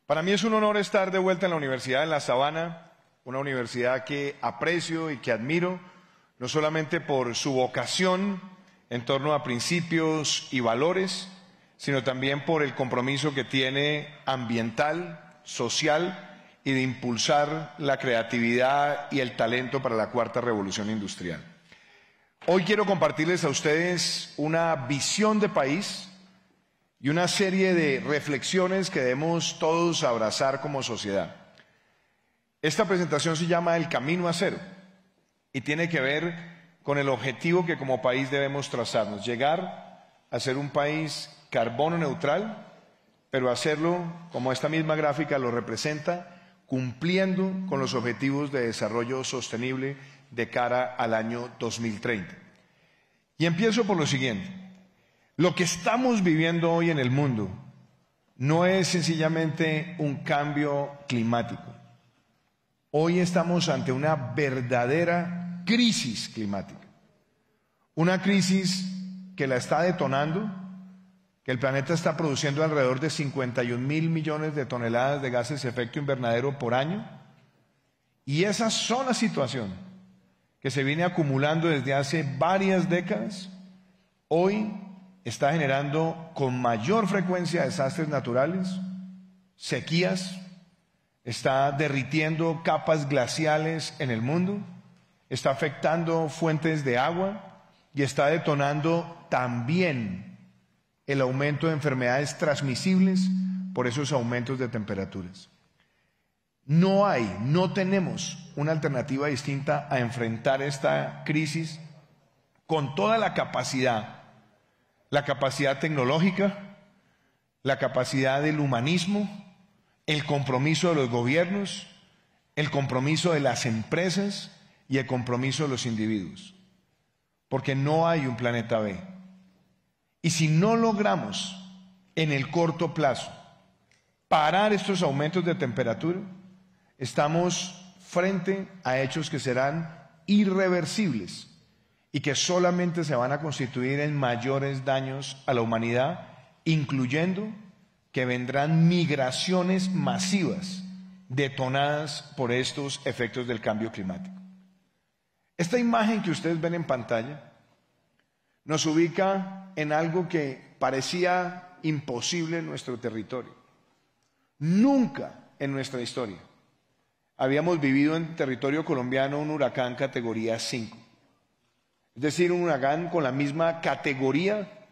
Para mí es un honor estar de vuelta en la Universidad de La Sabana, una universidad que aprecio y que admiro, no solamente por su vocación en torno a principios y valores, sino también por el compromiso que tiene ambiental, social y de impulsar la creatividad y el talento para la cuarta revolución industrial. Hoy quiero compartirles a ustedes una visión de país y una serie de reflexiones que debemos todos abrazar como sociedad. Esta presentación se llama El Camino a Cero y tiene que ver con el objetivo que como país debemos trazarnos, llegar a ser un país carbono neutral, pero hacerlo, como esta misma gráfica lo representa, cumpliendo con los objetivos de desarrollo sostenible de cara al año 2030. Y empiezo por lo siguiente. Lo que estamos viviendo hoy en el mundo no es sencillamente un cambio climático. Hoy estamos ante una verdadera crisis climática. Una crisis que la está detonando, que el planeta está produciendo alrededor de 51.000 millones de toneladas de gases de efecto invernadero por año. Y esa sola situación que se viene acumulando desde hace varias décadas, hoy está generando con mayor frecuencia desastres naturales, sequías, está derritiendo capas glaciales en el mundo, está afectando fuentes de agua y está detonando también el aumento de enfermedades transmisibles por esos aumentos de temperaturas. No tenemos una alternativa distinta a enfrentar esta crisis con toda la capacidad tecnológica, la capacidad del humanismo, el compromiso de los gobiernos, el compromiso de las empresas y el compromiso de los individuos. Porque no hay un planeta B. Y si no logramos en el corto plazo parar estos aumentos de temperatura, estamos frente a hechos que serán irreversibles y que solamente se van a constituir en mayores daños a la humanidad, incluyendo que vendrán migraciones masivas detonadas por estos efectos del cambio climático. Esta imagen que ustedes ven en pantalla nos ubica en algo que parecía imposible en nuestro territorio. Nunca en nuestra historia habíamos vivido en territorio colombiano un huracán categoría 5. Es decir, un huracán con la misma categoría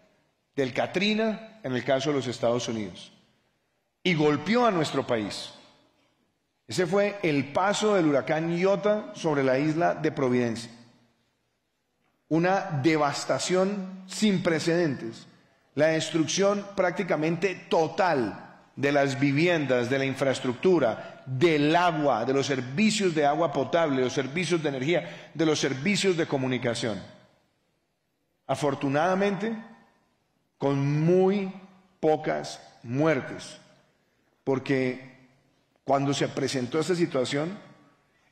del Katrina en el caso de los Estados Unidos. Y golpeó a nuestro país. Ese fue el paso del huracán Iota sobre la isla de Providencia. Una devastación sin precedentes. La destrucción prácticamente total de las viviendas, de la infraestructura, del agua, de los servicios de agua potable, de los servicios de energía, de los servicios de comunicación. Afortunadamente, con muy pocas muertes, porque cuando se presentó esta situación,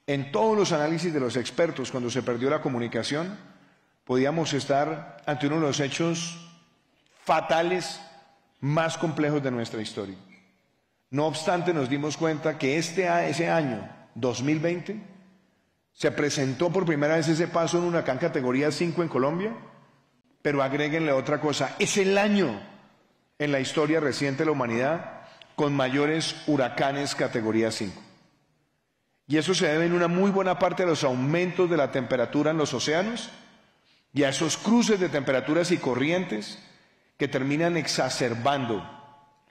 en todos los análisis de los expertos, cuando se perdió la comunicación, podíamos estar ante uno de los hechos fatales más complejos de nuestra historia. No obstante, nos dimos cuenta que ese año, 2020, se presentó por primera vez ese paso en un huracán categoría 5 en Colombia, pero agréguenle otra cosa, es el año en la historia reciente de la humanidad con mayores huracanes categoría 5. Y eso se debe en una muy buena parte a los aumentos de la temperatura en los océanos y a esos cruces de temperaturas y corrientes que terminan exacerbando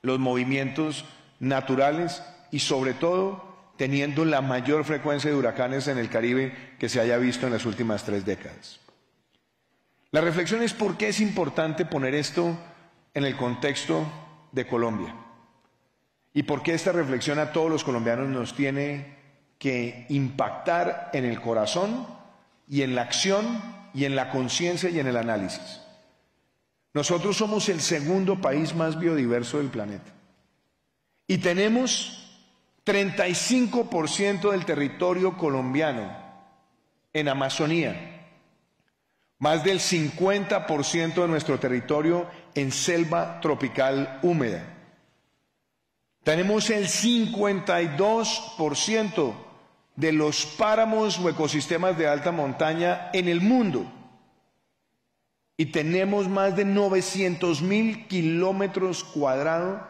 los movimientos naturales y sobre todo teniendo la mayor frecuencia de huracanes en el Caribe que se haya visto en las últimas 3 décadas. La reflexión es por qué es importante poner esto en el contexto de Colombia y por qué esta reflexión a todos los colombianos nos tiene que impactar en el corazón y en la acción y en la conciencia y en el análisis. Nosotros somos el segundo país más biodiverso del planeta y tenemos 35% del territorio colombiano en Amazonía, más del 50% de nuestro territorio en selva tropical húmeda. Tenemos el 52% de los páramos o ecosistemas de alta montaña en el mundo. Y tenemos más de 900.000 kilómetros cuadrados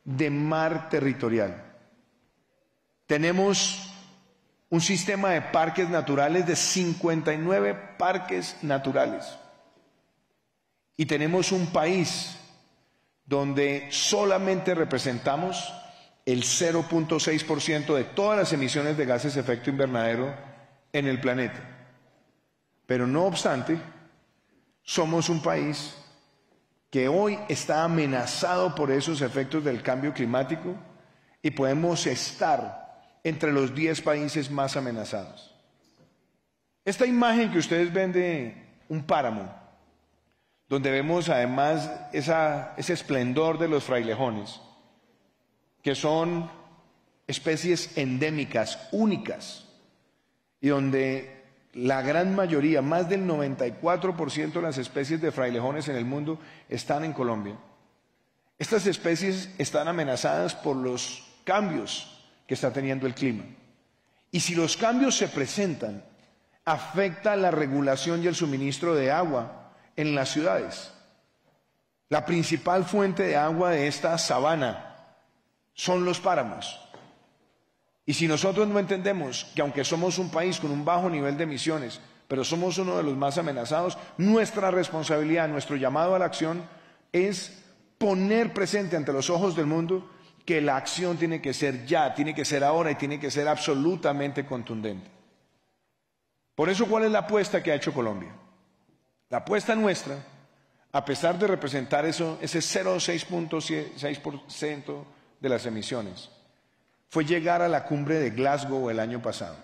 de mar territorial. Tenemos un sistema de parques naturales de 59 parques naturales. Y tenemos un país donde solamente representamos el 0.6% de todas las emisiones de gases de efecto invernadero en el planeta. Pero no obstante, somos un país que hoy está amenazado por esos efectos del cambio climático y podemos estar entre los 10 países más amenazados. Esta imagen que ustedes ven de un páramo, donde vemos además ese esplendor de los frailejones, que son especies endémicas, únicas, y donde la gran mayoría, más del 94% de las especies de frailejones en el mundo están en Colombia. Estas especies están amenazadas por los cambios que está teniendo el clima. Y si los cambios se presentan, afecta la regulación y el suministro de agua en las ciudades. La principal fuente de agua de esta sabana son los páramos. Y si nosotros no entendemos que aunque somos un país con un bajo nivel de emisiones, pero somos uno de los más amenazados, nuestra responsabilidad, nuestro llamado a la acción es poner presente ante los ojos del mundo que la acción tiene que ser ya, tiene que ser ahora y tiene que ser absolutamente contundente. Por eso, ¿cuál es la apuesta que ha hecho Colombia? La apuesta nuestra, a pesar de representar ese 0,6% de las emisiones, fue llegar a la cumbre de Glasgow el año pasado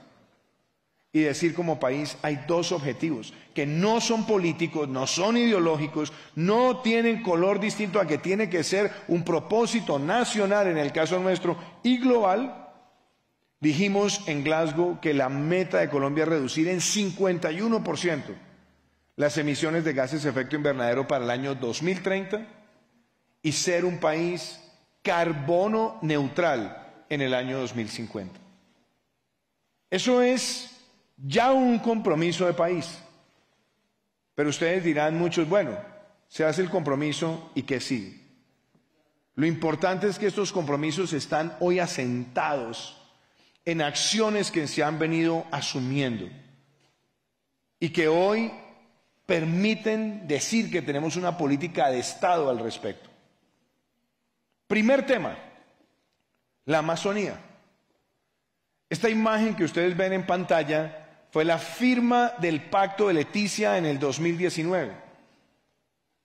y decir como país hay dos objetivos que no son políticos, no son ideológicos, no tienen color distinto a que tiene que ser un propósito nacional en el caso nuestro y global. Dijimos en Glasgow que la meta de Colombia es reducir en 51% las emisiones de gases de efecto invernadero para el año 2030 y ser un país carbono neutral en el año 2050. Eso es ya un compromiso de país. Pero ustedes dirán muchos, bueno, se hace el compromiso y ¿qué sigue? Lo importante es que estos compromisos están hoy asentados en acciones que se han venido asumiendo y que hoy permiten decir que tenemos una política de Estado al respecto. Primer tema, la Amazonía. Esta imagen que ustedes ven en pantalla fue la firma del Pacto de Leticia en el 2019,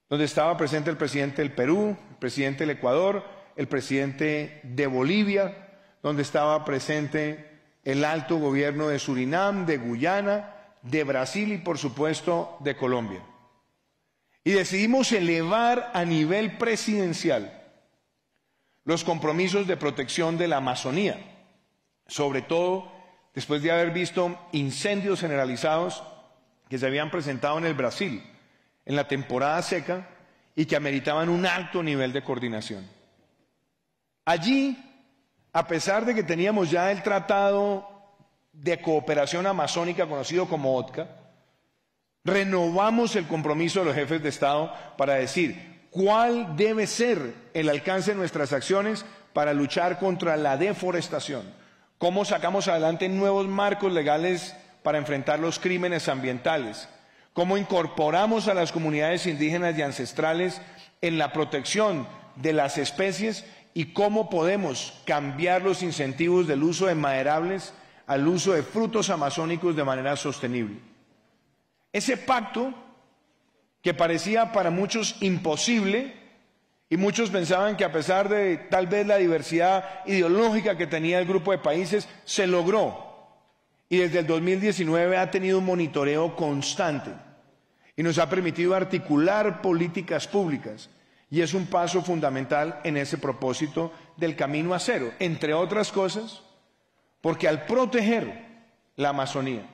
donde estaba presente el presidente del Perú, el presidente del Ecuador, el presidente de Bolivia, donde estaba presente el alto gobierno de Surinam, de Guyana, de Brasil y por supuesto de Colombia. Y decidimos elevar a nivel presidencial los compromisos de protección de la Amazonía, sobre todo después de haber visto incendios generalizados que se habían presentado en el Brasil en la temporada seca y que ameritaban un alto nivel de coordinación. Allí, a pesar de que teníamos ya el Tratado de Cooperación Amazónica conocido como OTCA, renovamos el compromiso de los jefes de Estado para decir cuál debe ser el alcance de nuestras acciones para luchar contra la deforestación. Cómo sacamos adelante nuevos marcos legales para enfrentar los crímenes ambientales. Cómo incorporamos a las comunidades indígenas y ancestrales en la protección de las especies y cómo podemos cambiar los incentivos del uso de maderables al uso de frutos amazónicos de manera sostenible. Ese pacto, que parecía para muchos imposible, y muchos pensaban que a pesar de tal vez la diversidad ideológica que tenía el grupo de países, se logró. Y desde el 2019 ha tenido un monitoreo constante y nos ha permitido articular políticas públicas. Y es un paso fundamental en ese propósito del camino a cero, entre otras cosas, porque al proteger la Amazonía,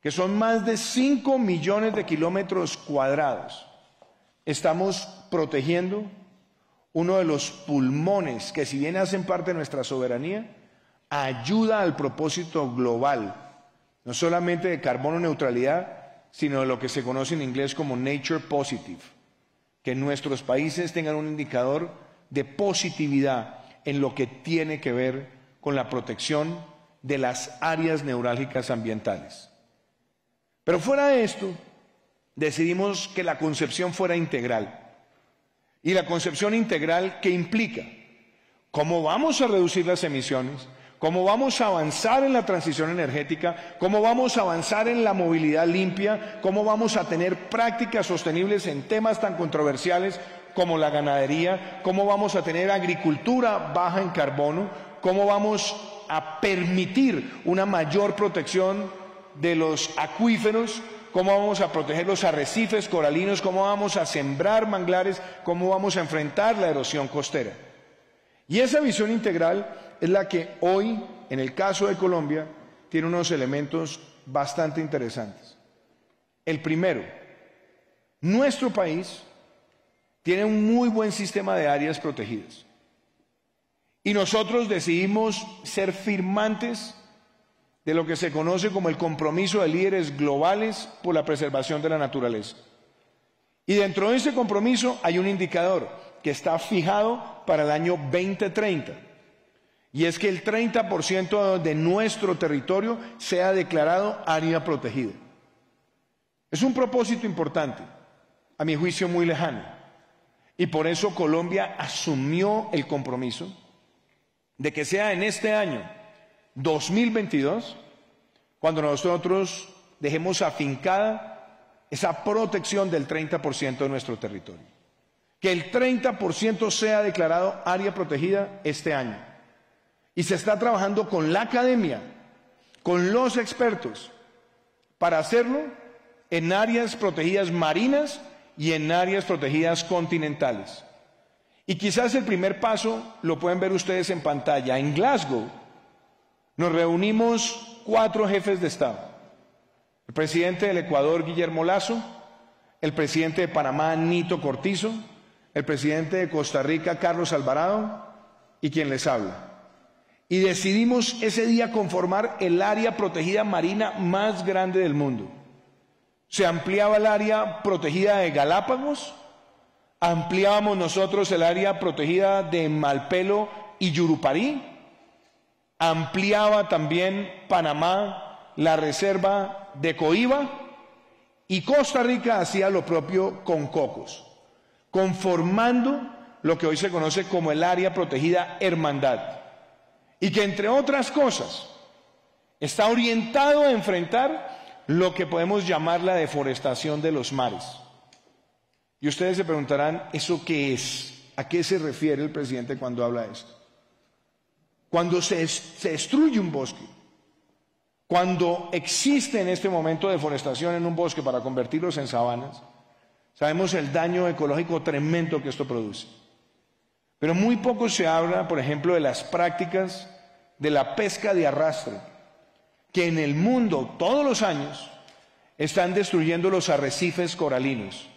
que son más de 5 millones de kilómetros cuadrados, estamos protegiendo uno de los pulmones que, si bien hacen parte de nuestra soberanía, ayuda al propósito global, no solamente de carbono neutralidad, sino de lo que se conoce en inglés como nature positive, que nuestros países tengan un indicador de positividad en lo que tiene que ver con la protección de las áreas neurálgicas ambientales. Pero fuera de esto, decidimos que la concepción fuera integral. Y la concepción integral, ¿qué implica? ¿Cómo vamos a reducir las emisiones? ¿Cómo vamos a avanzar en la transición energética? ¿Cómo vamos a avanzar en la movilidad limpia? ¿Cómo vamos a tener prácticas sostenibles en temas tan controversiales como la ganadería? ¿Cómo vamos a tener agricultura baja en carbono? ¿Cómo vamos a permitir una mayor protección de los acuíferos? ¿Cómo vamos a proteger los arrecifes coralinos? ¿Cómo vamos a sembrar manglares? ¿Cómo vamos a enfrentar la erosión costera? Y esa visión integral es la que hoy, en el caso de Colombia, tiene unos elementos bastante interesantes. El primero, nuestro país tiene un muy buen sistema de áreas protegidas. Y nosotros decidimos ser firmantes de lo que se conoce como el compromiso de líderes globales por la preservación de la naturaleza. Y dentro de ese compromiso hay un indicador que está fijado para el año 2030. Y es que el 30% de nuestro territorio sea declarado área protegida. Es un propósito importante, a mi juicio muy lejano. Y por eso Colombia asumió el compromiso de que sea en este año 2022 cuando nosotros dejemos afincada esa protección del 30% de nuestro territorio. Que el 30% sea declarado área protegida este año. Y se está trabajando con la academia, con los expertos, para hacerlo en áreas protegidas marinas y en áreas protegidas continentales. Y quizás el primer paso lo pueden ver ustedes en pantalla. En Glasgow nos reunimos 4 jefes de Estado. El presidente del Ecuador, Guillermo Lasso, el presidente de Panamá, Nito Cortizo, el presidente de Costa Rica, Carlos Alvarado, y quien les habla. Y decidimos ese día conformar el área protegida marina más grande del mundo. Se ampliaba el área protegida de Galápagos, ampliábamos nosotros el área protegida de Malpelo y Yuruparí, ampliaba también Panamá la reserva de Coiba y Costa Rica hacía lo propio con Cocos, conformando lo que hoy se conoce como el área protegida Hermandad. Y que, entre otras cosas, está orientado a enfrentar lo que podemos llamar la deforestación de los mares. Y ustedes se preguntarán, ¿eso qué es? ¿A qué se refiere el presidente cuando habla de esto? Cuando se destruye un bosque, cuando existe en este momento deforestación en un bosque para convertirlos en sabanas, sabemos el daño ecológico tremendo que esto produce. Pero muy poco se habla, por ejemplo, de las prácticas de la pesca de arrastre, que en el mundo todos los años están destruyendo los arrecifes coralinos,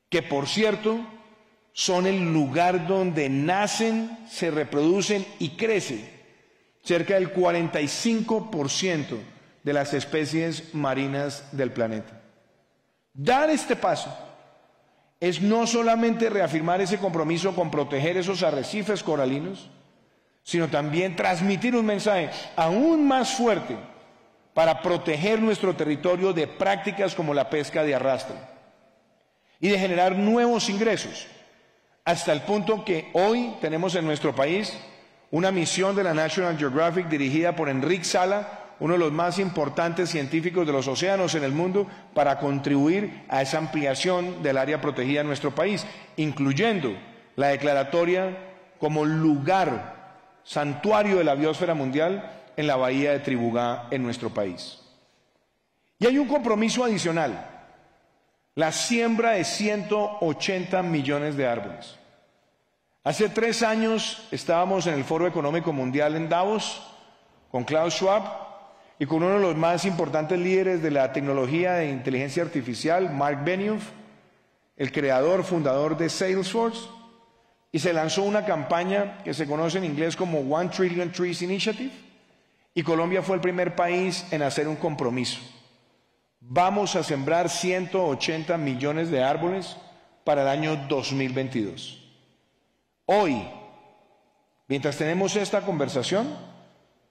que por cierto son el lugar donde nacen, se reproducen y crecen cerca del 45% de las especies marinas del planeta. Dar este paso es no solamente reafirmar ese compromiso con proteger esos arrecifes coralinos, sino también transmitir un mensaje aún más fuerte para proteger nuestro territorio de prácticas como la pesca de arrastre y de generar nuevos ingresos, hasta el punto que hoy tenemos en nuestro país una misión de la National Geographic dirigida por Enrique Sala, uno de los más importantes científicos de los océanos en el mundo, para contribuir a esa ampliación del área protegida en nuestro país, incluyendo la declaratoria como lugar, santuario de la biosfera mundial en la bahía de Tribugá en nuestro país. Y hay un compromiso adicional, la siembra de 180 millones de árboles. Hace 3 años estábamos en el Foro Económico Mundial en Davos con Klaus Schwab y con uno de los más importantes líderes de la tecnología de inteligencia artificial, Mark Benioff, el fundador de Salesforce, y se lanzó una campaña que se conoce en inglés como One Trillion Trees Initiative, y Colombia fue el primer país en hacer un compromiso. Vamos a sembrar 180 millones de árboles para el año 2022. Hoy, mientras tenemos esta conversación,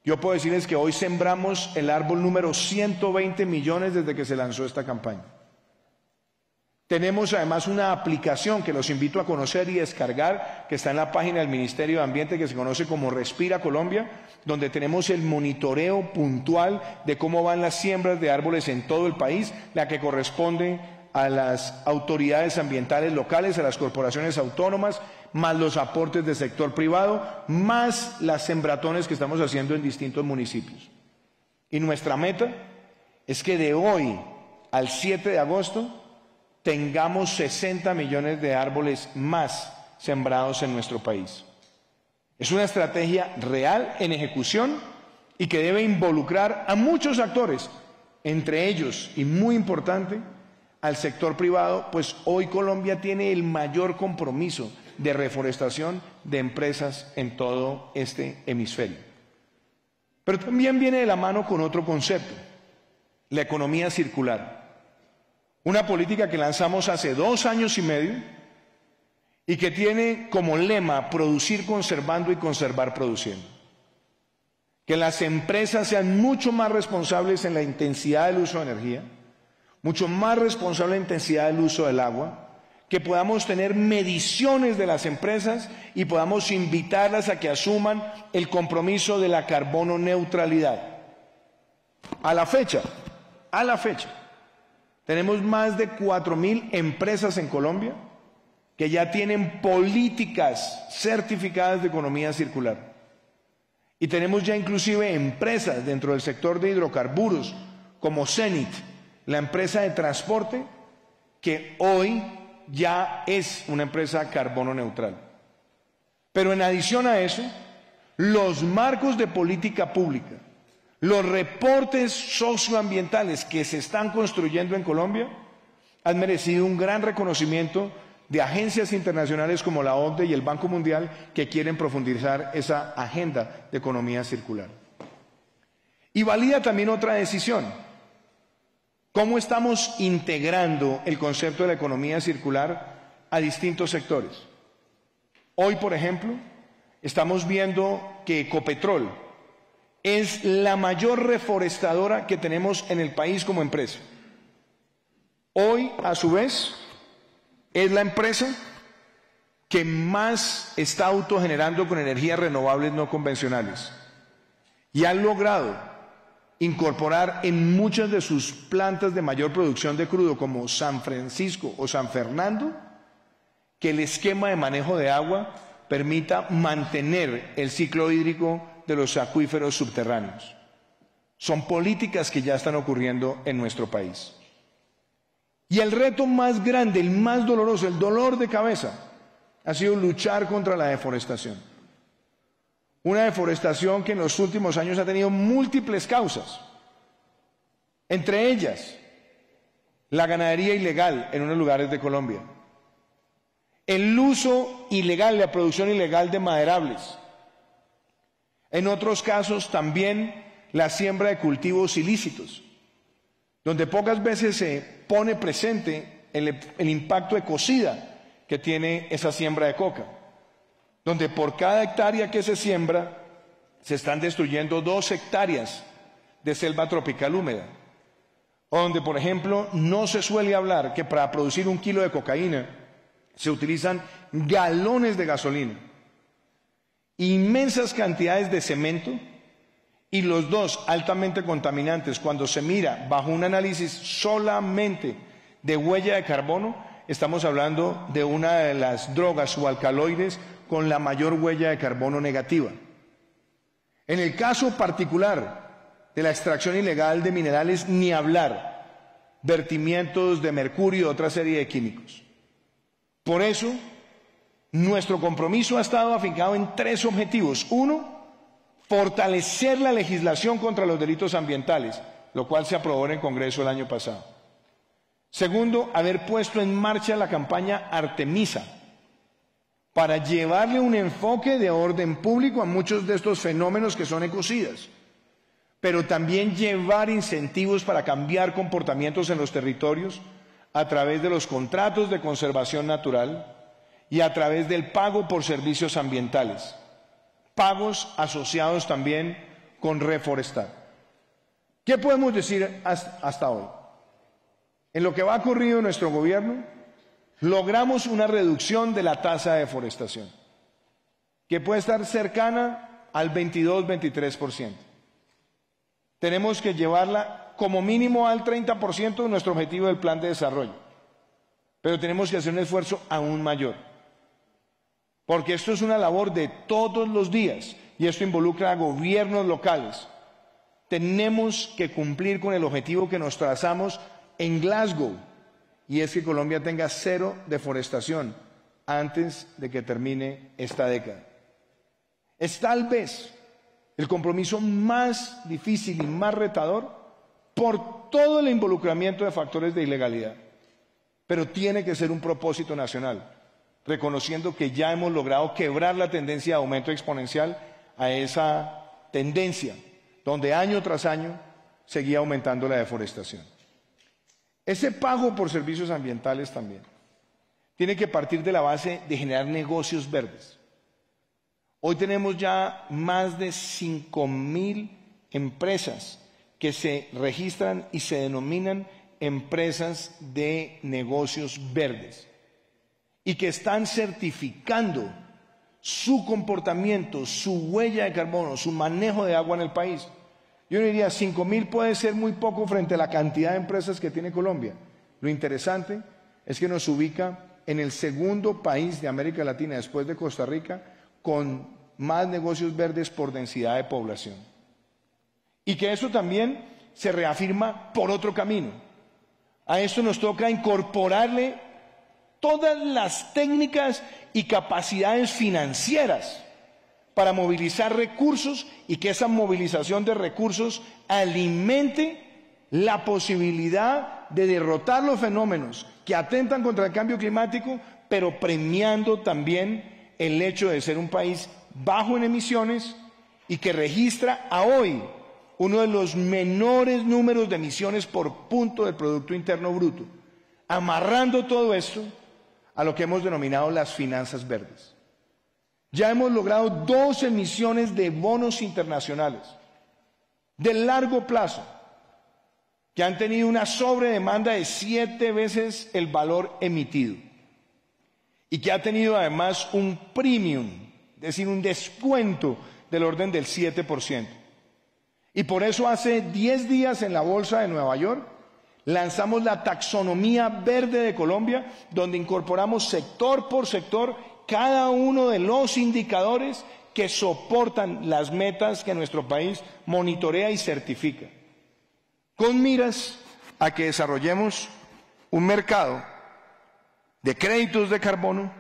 yo puedo decirles que hoy sembramos el árbol número 120 millones desde que se lanzó esta campaña. Tenemos además una aplicación que los invito a conocer y descargar, que está en la página del Ministerio de Ambiente, que se conoce como Respira Colombia, donde tenemos el monitoreo puntual de cómo van las siembras de árboles en todo el país, la que corresponde a las autoridades ambientales locales, a las corporaciones autónomas, más los aportes del sector privado, más las sembratones que estamos haciendo en distintos municipios. Y nuestra meta es que de hoy al 7 de agosto tengamos 60 millones de árboles más sembrados en nuestro país. Es una estrategia real en ejecución y que debe involucrar a muchos actores, entre ellos, y muy importante, al sector privado, pues hoy Colombia tiene el mayor compromiso de reforestación de empresas en todo este hemisferio. Pero también viene de la mano con otro concepto, la economía circular. Una política que lanzamos hace 2 años y medio y que tiene como lema producir conservando y conservar produciendo. Que las empresas sean mucho más responsables en la intensidad del uso de energía, mucho más responsables en la intensidad del uso del agua, que podamos tener mediciones de las empresas y podamos invitarlas a que asuman el compromiso de la carbono neutralidad. A la fecha, tenemos más de 4.000 empresas en Colombia que ya tienen políticas certificadas de economía circular. Y tenemos ya inclusive empresas dentro del sector de hidrocarburos como Cenit, la empresa de transporte, que hoy ya es una empresa carbono neutral. Pero en adición a eso, los marcos de política pública, los reportes socioambientales que se están construyendo en Colombia han merecido un gran reconocimiento de agencias internacionales como la OCDE y el Banco Mundial, que quieren profundizar esa agenda de economía circular. Y valida también otra decisión: ¿cómo estamos integrando el concepto de la economía circular a distintos sectores? Hoy, por ejemplo, estamos viendo que Ecopetrol es la mayor reforestadora que tenemos en el país como empresa. Hoy, a su vez, es la empresa que más está autogenerando con energías renovables no convencionales. Y han logrado incorporar en muchas de sus plantas de mayor producción de crudo, como San Francisco o San Fernando, que el esquema de manejo de agua permita mantener el ciclo hídrico de los acuíferos subterráneos. Son políticas que ya están ocurriendo en nuestro país. Y el reto más grande, el más doloroso, el dolor de cabeza, ha sido luchar contra la deforestación. Una deforestación que en los últimos años ha tenido múltiples causas. Entre ellas, la ganadería ilegal en unos lugares de Colombia, el uso ilegal, la producción ilegal de maderables. En otros casos también la siembra de cultivos ilícitos, donde pocas veces se pone presente el impacto ecocida que tiene esa siembra de coca, donde por cada hectárea que se siembra se están destruyendo 2 hectáreas de selva tropical húmeda, donde, por ejemplo, no se suele hablar que para producir 1 kilo de cocaína se utilizan galones de gasolina, inmensas cantidades de cemento, y los dos altamente contaminantes. Cuando se mira bajo un análisis solamente de huella de carbono, estamos hablando de una de las drogas o alcaloides con la mayor huella de carbono negativa. En el caso particular de la extracción ilegal de minerales, ni hablar, vertimientos de mercurio y otra serie de químicos. Por eso, nuestro compromiso ha estado afincado en 3 objetivos. 1, fortalecer la legislación contra los delitos ambientales, lo cual se aprobó en el Congreso el año pasado. 2, haber puesto en marcha la campaña Artemisa, para llevarle un enfoque de orden público a muchos de estos fenómenos que son ecocidas, pero también llevar incentivos para cambiar comportamientos en los territorios a través de los contratos de conservación natural y a través del pago por servicios ambientales, pagos asociados también con reforestar. ¿Qué podemos decir hasta hoy? En lo que va ocurrido en nuestro gobierno, logramos una reducción de la tasa de deforestación, que puede estar cercana al 22-23%. Tenemos que llevarla como mínimo al 30% de nuestro objetivo del plan de desarrollo, pero tenemos que hacer un esfuerzo aún mayor, porque esto es una labor de todos los días y esto involucra a gobiernos locales. Tenemos que cumplir con el objetivo que nos trazamos en Glasgow, y es que Colombia tenga 0 deforestación antes de que termine esta década. Es tal vez el compromiso más difícil y más retador por todo el involucramiento de factores de ilegalidad, pero tiene que ser un propósito nacional, reconociendo que ya hemos logrado quebrar la tendencia de aumento exponencial a esa tendencia, donde año tras año seguía aumentando la deforestación. Ese pago por servicios ambientales también tiene que partir de la base de generar negocios verdes. Hoy tenemos ya más de 5.000 empresas que se registran y se denominan empresas de negocios verdes y que están certificando su comportamiento, su huella de carbono, su manejo de agua en el país. Yo diría 5.000 puede ser muy poco frente a la cantidad de empresas que tiene Colombia. Lo interesante es que nos ubica en el segundo país de América Latina, después de Costa Rica, con más negocios verdes por densidad de población. Y que eso también se reafirma por otro camino. A esto nos toca incorporarle todas las técnicas y capacidades financieras para movilizar recursos y que esa movilización de recursos alimente la posibilidad de derrotar los fenómenos que atentan contra el cambio climático, pero premiando también el hecho de ser un país bajo en emisiones y que registra a hoy uno de los menores números de emisiones por punto del Producto Interno Bruto, amarrando todo esto a lo que hemos denominado las finanzas verdes. Ya hemos logrado 2 emisiones de bonos internacionales de largo plazo que han tenido una sobredemanda de 7 veces el valor emitido y que ha tenido además un premium, es decir, un descuento del orden del 7%. Y por eso hace 10 días en la Bolsa de Nueva York lanzamos la taxonomía verde de Colombia, donde incorporamos sector por sector cada uno de los indicadores que soportan las metas que nuestro país monitorea y certifica, con miras a que desarrollemos un mercado de créditos de carbono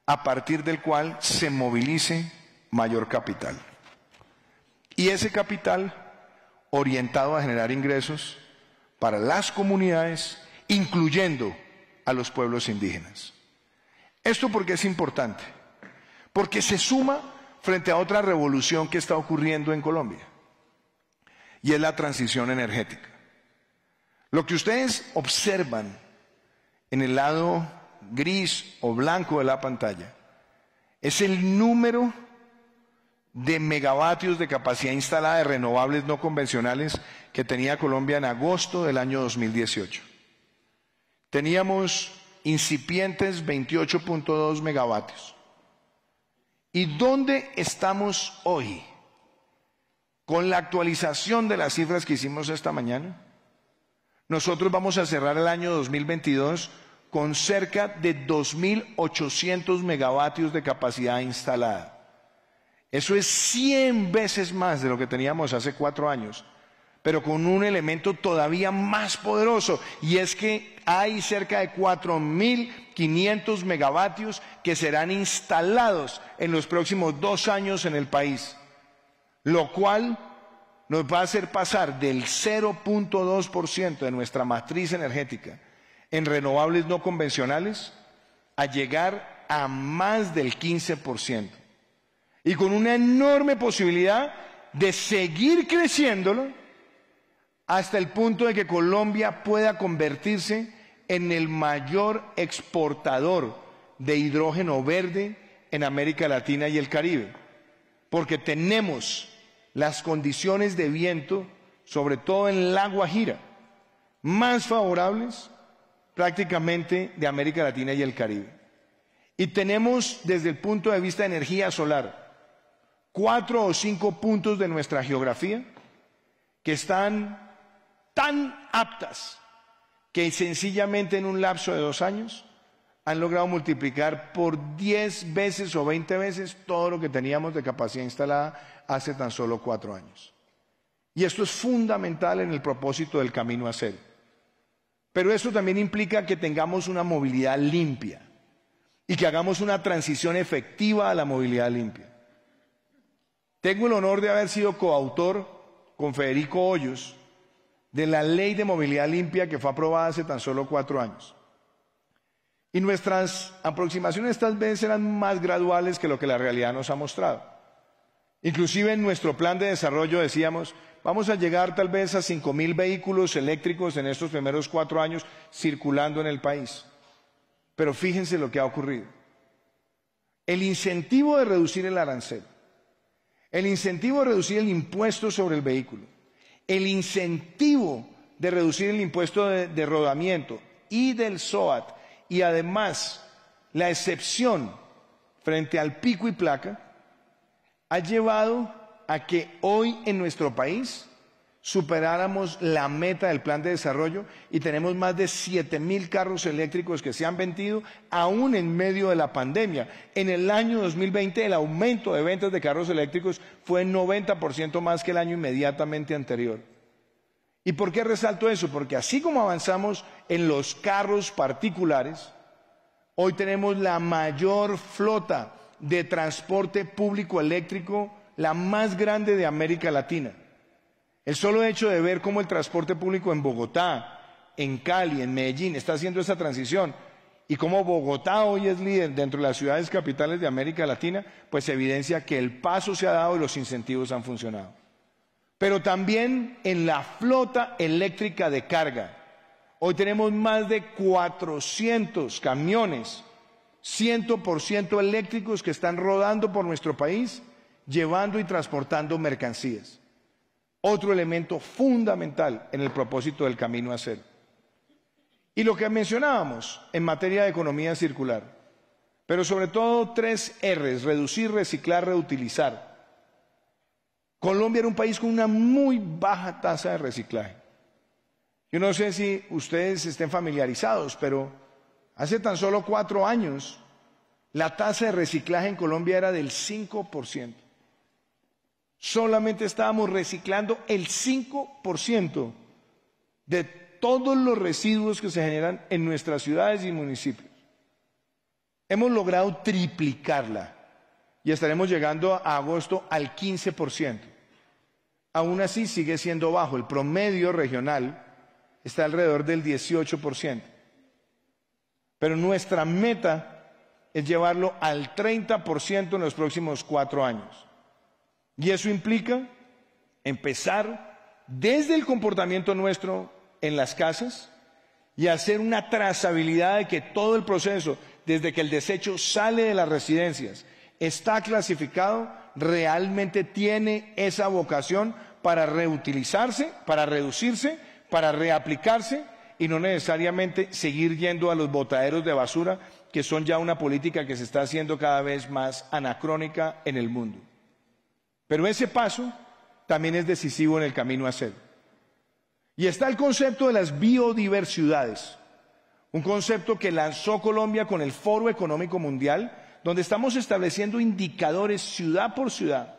a partir del cual se movilice mayor capital. Y ese capital orientado a generar ingresos para las comunidades, incluyendo a los pueblos indígenas. Esto porque es importante, porque se suma frente a otra revolución que está ocurriendo en Colombia, y es la transición energética. Lo que ustedes observan en el lado gris o blanco de la pantalla es el número de megavatios de capacidad instalada de renovables no convencionales que tenía Colombia en agosto del año 2018. Teníamos incipientes 28.2 megavatios. ¿Y dónde estamos hoy? Con la actualización de las cifras que hicimos esta mañana, nosotros vamos a cerrar el año 2022 con cerca de 2.800 megavatios de capacidad instalada. Eso es 100 veces más de lo que teníamos hace 4 años, pero con un elemento todavía más poderoso, y es que hay cerca de 4.500 megavatios que serán instalados en los próximos 2 años en el país, lo cual nos va a hacer pasar del 0.2% de nuestra matriz energética en renovables no convencionales a llegar a más del 15%. Y con una enorme posibilidad de seguir creciéndolo hasta el punto de que Colombia pueda convertirse en el mayor exportador de hidrógeno verde en América Latina y el Caribe, porque tenemos las condiciones de viento, sobre todo en La Guajira, más favorables prácticamente de América Latina y el Caribe. Y tenemos, desde el punto de vista de energía solar, 4 o 5 puntos de nuestra geografía que están tan aptas que sencillamente en un lapso de 2 años han logrado multiplicar por 10 veces o 20 veces todo lo que teníamos de capacidad instalada hace tan solo 4 años. Y esto es fundamental en el propósito del Camino a Cero. Pero eso también implica que tengamos una movilidad limpia y que hagamos una transición efectiva a la movilidad limpia. Tengo el honor de haber sido coautor con Federico Hoyos de la Ley de Movilidad Limpia que fue aprobada hace tan solo 4 años. Y nuestras aproximaciones tal vez eran más graduales que lo que la realidad nos ha mostrado. Inclusive en nuestro plan de desarrollo decíamos, vamos a llegar tal vez a 5.000 vehículos eléctricos en estos primeros 4 años circulando en el país. Pero fíjense lo que ha ocurrido. El incentivo de reducir el arancel, el incentivo de reducir el impuesto sobre el vehículo, el incentivo de reducir el impuesto de rodamiento y del SOAT, y además la excepción frente al pico y placa, ha llevado a que hoy en nuestro país superáramos la meta del plan de desarrollo y tenemos más de 7.000 carros eléctricos que se han vendido aún en medio de la pandemia. En el año 2020 el aumento de ventas de carros eléctricos fue 90% más que el año inmediatamente anterior. ¿Y por qué resalto eso? Porque así como avanzamos en los carros particulares, hoy tenemos la mayor flota de transporte público eléctrico, la más grande de América Latina. El solo hecho de ver cómo el transporte público en Bogotá, en Cali, en Medellín está haciendo esa transición y cómo Bogotá hoy es líder dentro de las ciudades capitales de América Latina, pues evidencia que el paso se ha dado y los incentivos han funcionado. Pero también en la flota eléctrica de carga. Hoy tenemos más de 400 camiones 100% eléctricos que están rodando por nuestro país, llevando y transportando mercancías. Otro elemento fundamental en el propósito del Camino a Cero. Y lo que mencionábamos en materia de economía circular, pero sobre todo 3 R's, reducir, reciclar, reutilizar. Colombia era un país con una muy baja tasa de reciclaje. Yo no sé si ustedes estén familiarizados, pero hace tan solo 4 años la tasa de reciclaje en Colombia era del 5%. Solamente estábamos reciclando el 5% de todos los residuos que se generan en nuestras ciudades y municipios. Hemos logrado triplicarla y estaremos llegando a agosto al 15%. Aún así sigue siendo bajo, el promedio regional está alrededor del 18%. Pero nuestra meta es llevarlo al 30% en los próximos 4 años. Y eso implica empezar desde el comportamiento nuestro en las casas y hacer una trazabilidad de que todo el proceso, desde que el desecho sale de las residencias, está clasificado, realmente tiene esa vocación para reutilizarse, para reducirse, para reaplicarse y no necesariamente seguir yendo a los botaderos de basura, que son ya una política que se está haciendo cada vez más anacrónica en el mundo. Pero ese paso también es decisivo en el Camino a Cero. Y está el concepto de las biodiversidades, un concepto que lanzó Colombia con el Foro Económico Mundial, donde estamos estableciendo indicadores ciudad por ciudad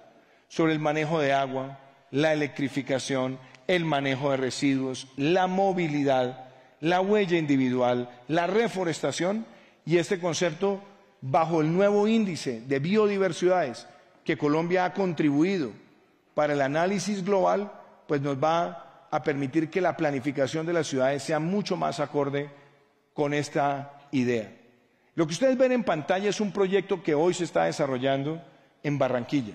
sobre el manejo de agua, la electrificación, el manejo de residuos, la movilidad, la huella individual, la reforestación y este concepto bajo el nuevo índice de biodiversidades que Colombia ha contribuido para el análisis global, pues nos va a permitir que la planificación de las ciudades sea mucho más acorde con esta idea. Lo que ustedes ven en pantalla es un proyecto que hoy se está desarrollando en Barranquilla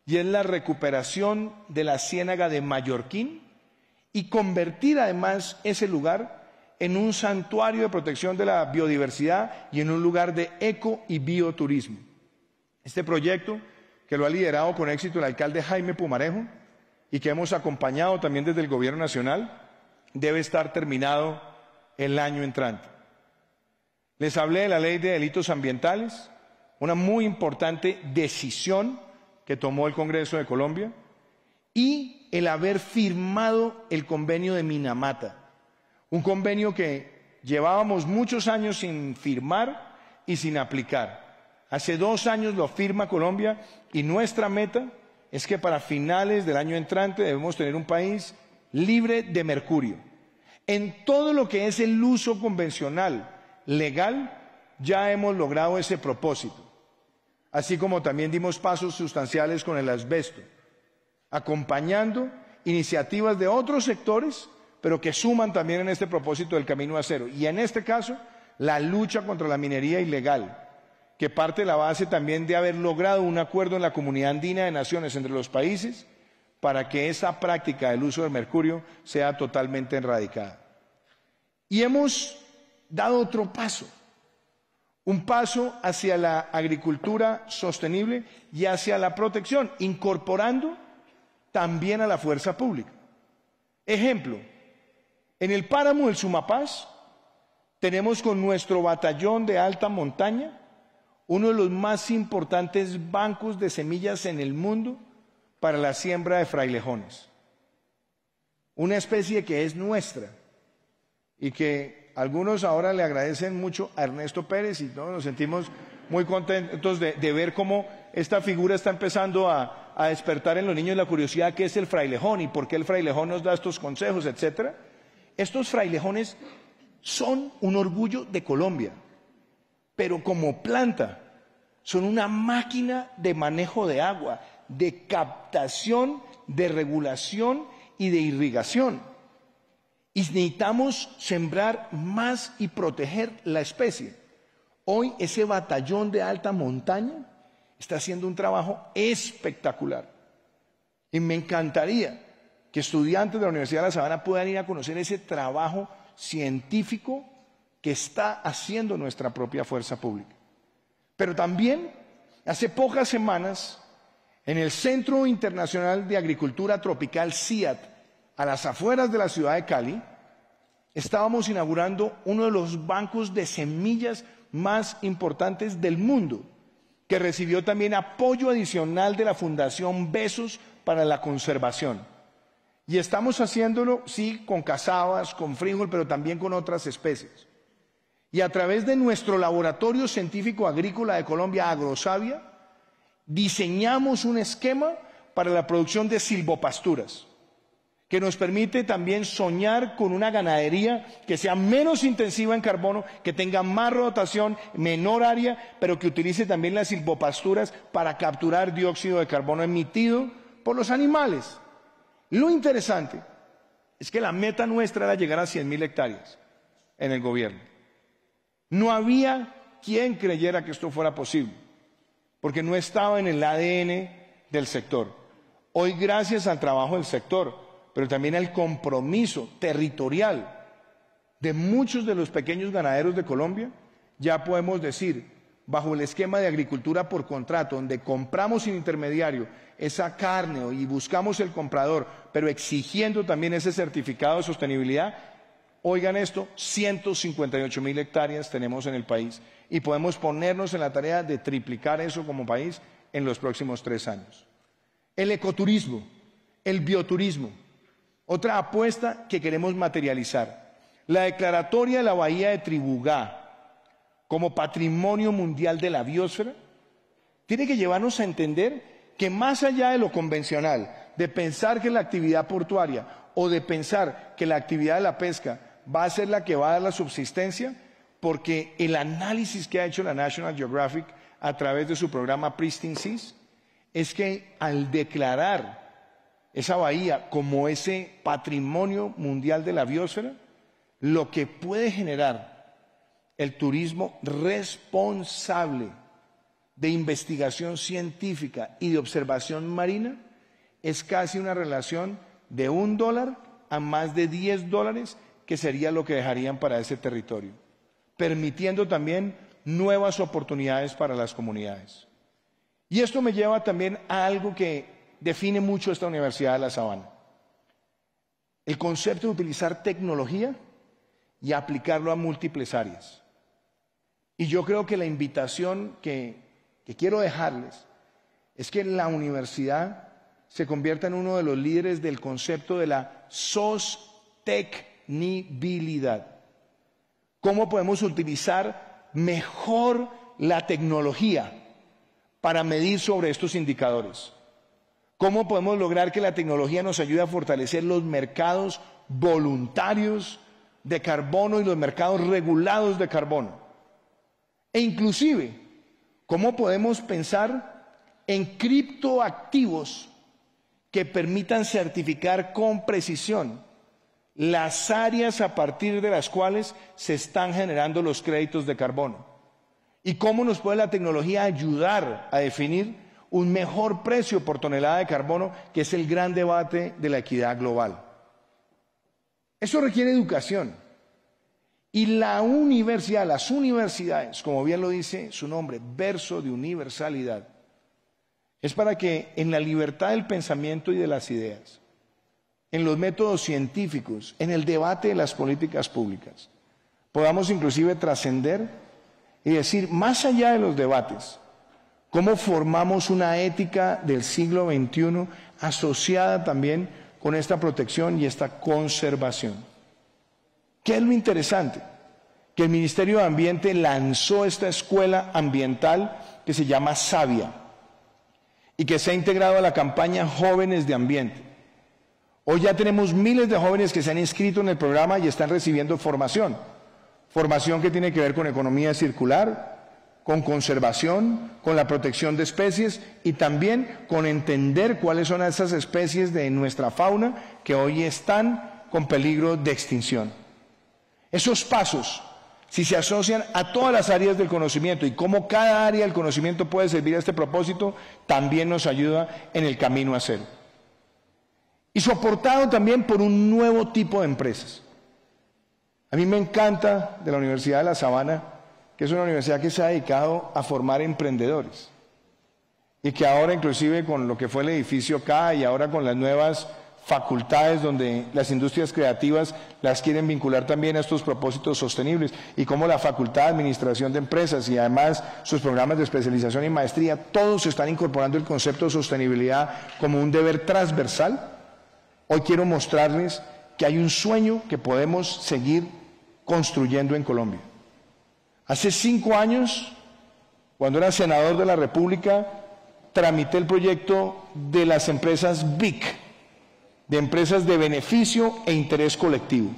y es la recuperación de la Ciénaga de Mallorquín y convertir además ese lugar en un santuario de protección de la biodiversidad y en un lugar de eco y bioturismo. Este proyecto, que lo ha liderado con éxito el alcalde Jaime Pumarejo y que hemos acompañado también desde el Gobierno Nacional, debe estar terminado el año entrante. Les hablé de la Ley de Delitos Ambientales, una muy importante decisión que tomó el Congreso de Colombia, y el haber firmado el convenio de Minamata, un convenio que llevábamos muchos años sin firmar y sin aplicar. Hace 2 años lo firma Colombia y nuestra meta es que para finales del año entrante debemos tener un país libre de mercurio. En todo lo que es el uso convencional, legal, ya hemos logrado ese propósito. Así como también dimos pasos sustanciales con el asbesto, acompañando iniciativas de otros sectores, pero que suman también en este propósito del camino a cero. Y en este caso, la lucha contra la minería ilegal, que parte de la base también de haber logrado un acuerdo en la Comunidad Andina de Naciones entre los países para que esa práctica del uso del mercurio sea totalmente erradicada. Y hemos dado otro paso, un paso hacia la agricultura sostenible y hacia la protección, incorporando también a la fuerza pública. Ejemplo, en el páramo del Sumapaz tenemos con nuestro batallón de alta montaña uno de los más importantes bancos de semillas en el mundo para la siembra de frailejones. Una especie que es nuestra y que algunos ahora le agradecen mucho a Ernesto Pérez y todos nos sentimos muy contentos de ver cómo esta figura está empezando a despertar en los niños la curiosidad qué es el frailejón y por qué el frailejón nos da estos consejos, etcétera. Estos frailejones son un orgullo de Colombia, pero como planta son una máquina de manejo de agua, de captación, de regulación y de irrigación. Y necesitamos sembrar más y proteger la especie. Hoy ese batallón de alta montaña está haciendo un trabajo espectacular. Y me encantaría que estudiantes de la Universidad de La Sabana puedan ir a conocer ese trabajo científico que está haciendo nuestra propia fuerza pública. Pero también, hace pocas semanas, en el Centro Internacional de Agricultura Tropical CIAT, a las afueras de la ciudad de Cali, estábamos inaugurando uno de los bancos de semillas más importantes del mundo, que recibió también apoyo adicional de la Fundación Besos para la Conservación. Y estamos haciéndolo, sí, con cazabas, con frijol, pero también con otras especies. Y a través de nuestro Laboratorio Científico Agrícola de Colombia, Agrosavia, diseñamos un esquema para la producción de silvopasturas, que nos permite también soñar con una ganadería que sea menos intensiva en carbono, que tenga más rotación, menor área, pero que utilice también las silvopasturas para capturar dióxido de carbono emitido por los animales. Lo interesante es que la meta nuestra era llegar a 100.000 hectáreas en el gobierno. No había quien creyera que esto fuera posible, porque no estaba en el ADN del sector. Hoy, gracias al trabajo del sector, pero también al compromiso territorial de muchos de los pequeños ganaderos de Colombia, ya podemos decir, bajo el esquema de agricultura por contrato, donde compramos sin intermediario esa carne y buscamos el comprador, pero exigiendo también ese certificado de sostenibilidad, oigan esto, 158.000 hectáreas tenemos en el país y podemos ponernos en la tarea de triplicar eso como país en los próximos 3 años. El ecoturismo, el bioturismo, otra apuesta que queremos materializar. La declaratoria de la Bahía de Tribugá como Patrimonio Mundial de la Biosfera tiene que llevarnos a entender que más allá de lo convencional, de pensar que la actividad portuaria o de pensar que la actividad de la pesca va a ser la que va a dar la subsistencia, porque el análisis que ha hecho la National Geographic a través de su programa Pristine Seas es que al declarar esa bahía como ese patrimonio mundial de la biosfera, lo que puede generar el turismo responsable de investigación científica y de observación marina es casi una relación de $1 a más de $10, que sería lo que dejarían para ese territorio, permitiendo también nuevas oportunidades para las comunidades. Y esto me lleva también a algo que define mucho esta Universidad de La Sabana: el concepto de utilizar tecnología y aplicarlo a múltiples áreas. Y yo creo que la invitación que quiero dejarles es que la universidad se convierta en uno de los líderes del concepto de la sostenibilidad. ¿Cómo podemos utilizar mejor la tecnología para medir sobre estos indicadores? ¿Cómo podemos lograr que la tecnología nos ayude a fortalecer los mercados voluntarios de carbono y los mercados regulados de carbono? E inclusive, ¿cómo podemos pensar en criptoactivos que permitan certificar con precisión las áreas a partir de las cuales se están generando los créditos de carbono? ¿Y cómo nos puede la tecnología ayudar a definir un mejor precio por tonelada de carbono, que es el gran debate de la equidad global? Eso requiere educación. Y la universidad, las universidades, como bien lo dice su nombre, verso de universalidad, es para que en la libertad del pensamiento y de las ideas, en los métodos científicos, en el debate de las políticas públicas, podamos inclusive trascender y decir, más allá de los debates, cómo formamos una ética del siglo XXI asociada también con esta protección y esta conservación. ¿Qué es lo interesante? Que el Ministerio de Ambiente lanzó esta escuela ambiental que se llama Sabia y que se ha integrado a la campaña Jóvenes de Ambiente. Hoy ya tenemos miles de jóvenes que se han inscrito en el programa y están recibiendo formación. Formación que tiene que ver con economía circular, con conservación, con la protección de especies y también con entender cuáles son esas especies de nuestra fauna que hoy están con peligro de extinción. Esos pasos, si se asocian a todas las áreas del conocimiento y cómo cada área del conocimiento puede servir a este propósito, también nos ayuda en el camino a cero. Y soportado también por un nuevo tipo de empresas. A mí me encanta de la Universidad de La Sabana, que es una universidad que se ha dedicado a formar emprendedores. Y que ahora, inclusive con lo que fue el edificio acá y ahora con las nuevas facultades donde las industrias creativas las quieren vincular también a estos propósitos sostenibles, y como la Facultad de Administración de Empresas y además sus programas de especialización y maestría, todos están incorporando el concepto de sostenibilidad como un deber transversal. Hoy quiero mostrarles que hay un sueño que podemos seguir construyendo en Colombia. Hace 5 años, cuando era senador de la República, tramité el proyecto de las empresas BIC, de empresas de beneficio e interés colectivo.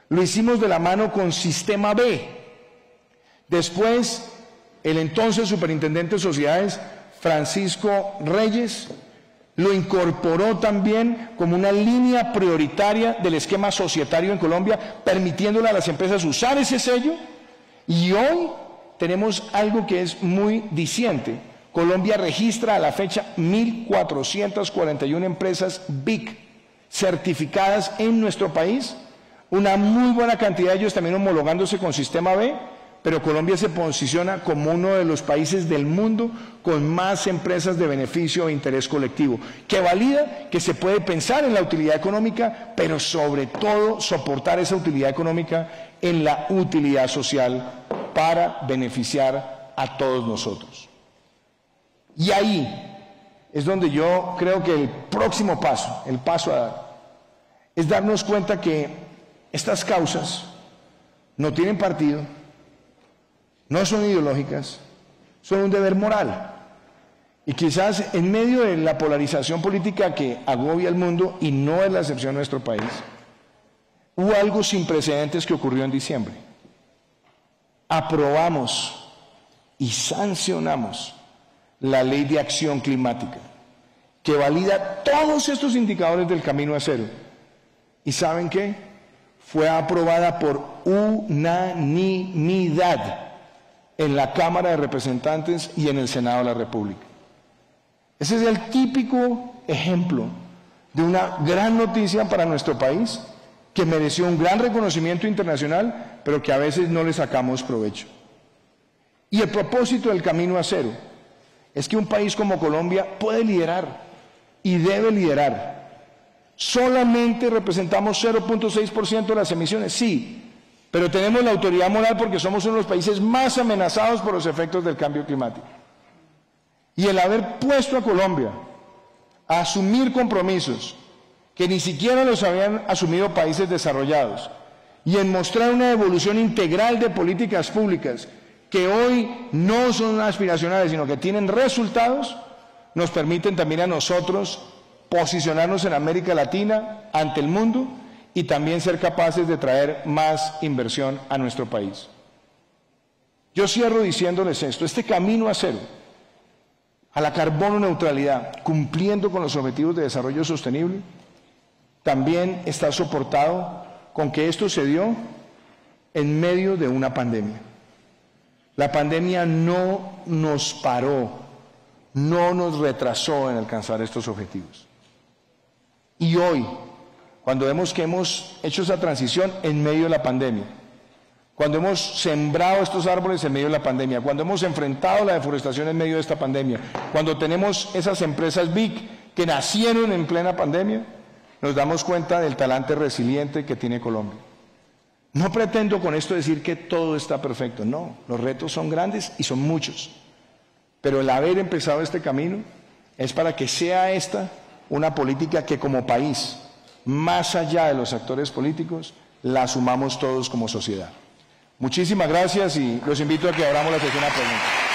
Lo hicimos de la mano con Sistema B. Después, el entonces superintendente de sociedades, Francisco Reyes, lo incorporó también como una línea prioritaria del esquema societario en Colombia, permitiéndole a las empresas usar ese sello. Y hoy tenemos algo que es muy diciente. Colombia registra a la fecha 1.441 empresas BIC certificadas en nuestro país, una muy buena cantidad de ellos también homologándose con Sistema B, pero Colombia se posiciona como uno de los países del mundo con más empresas de beneficio e interés colectivo, que valida que se puede pensar en la utilidad económica, pero sobre todo soportar esa utilidad económica en la utilidad social para beneficiar a todos nosotros. Y ahí es donde yo creo que el próximo paso, el paso a dar, es darnos cuenta que estas causas no tienen partido, no son ideológicas, son un deber moral. Y quizás en medio de la polarización política que agobia el mundo, y no es la excepción en nuestro país, hubo algo sin precedentes que ocurrió en diciembre. Aprobamos y sancionamos la Ley de Acción Climática, que valida todos estos indicadores del camino a cero. ¿Y saben qué? fue aprobada por unanimidad en la Cámara de Representantes y en el Senado de la República. Ese es el típico ejemplo de una gran noticia para nuestro país, que mereció un gran reconocimiento internacional, pero que a veces no le sacamos provecho. Y el propósito del Camino a Cero es que un país como Colombia puede liderar y debe liderar. Solamente representamos 0.6% de las emisiones, sí, pero tenemos la autoridad moral porque somos uno de los países más amenazados por los efectos del cambio climático. Y el haber puesto a Colombia a asumir compromisos que ni siquiera los habían asumido países desarrollados, y en mostrar una evolución integral de políticas públicas que hoy no son aspiracionales, sino que tienen resultados, nos permiten también a nosotros posicionarnos en América Latina ante el mundo y también ser capaces de traer más inversión a nuestro país. Yo cierro diciéndoles esto: este camino a cero, a la carbono neutralidad, cumpliendo con los objetivos de desarrollo sostenible, también está soportado con que esto se dio en medio de una pandemia. La pandemia no nos paró, no nos retrasó en alcanzar estos objetivos. Y hoy, cuando vemos que hemos hecho esa transición en medio de la pandemia, cuando hemos sembrado estos árboles en medio de la pandemia, cuando hemos enfrentado la deforestación en medio de esta pandemia, cuando tenemos esas empresas BIC que nacieron en plena pandemia, nos damos cuenta del talante resiliente que tiene Colombia. No pretendo con esto decir que todo está perfecto, no, los retos son grandes y son muchos, pero el haber empezado este camino es para que sea esta una política que como país, más allá de los actores políticos, la asumamos todos como sociedad. Muchísimas gracias y los invito a que abramos la sesión a preguntas.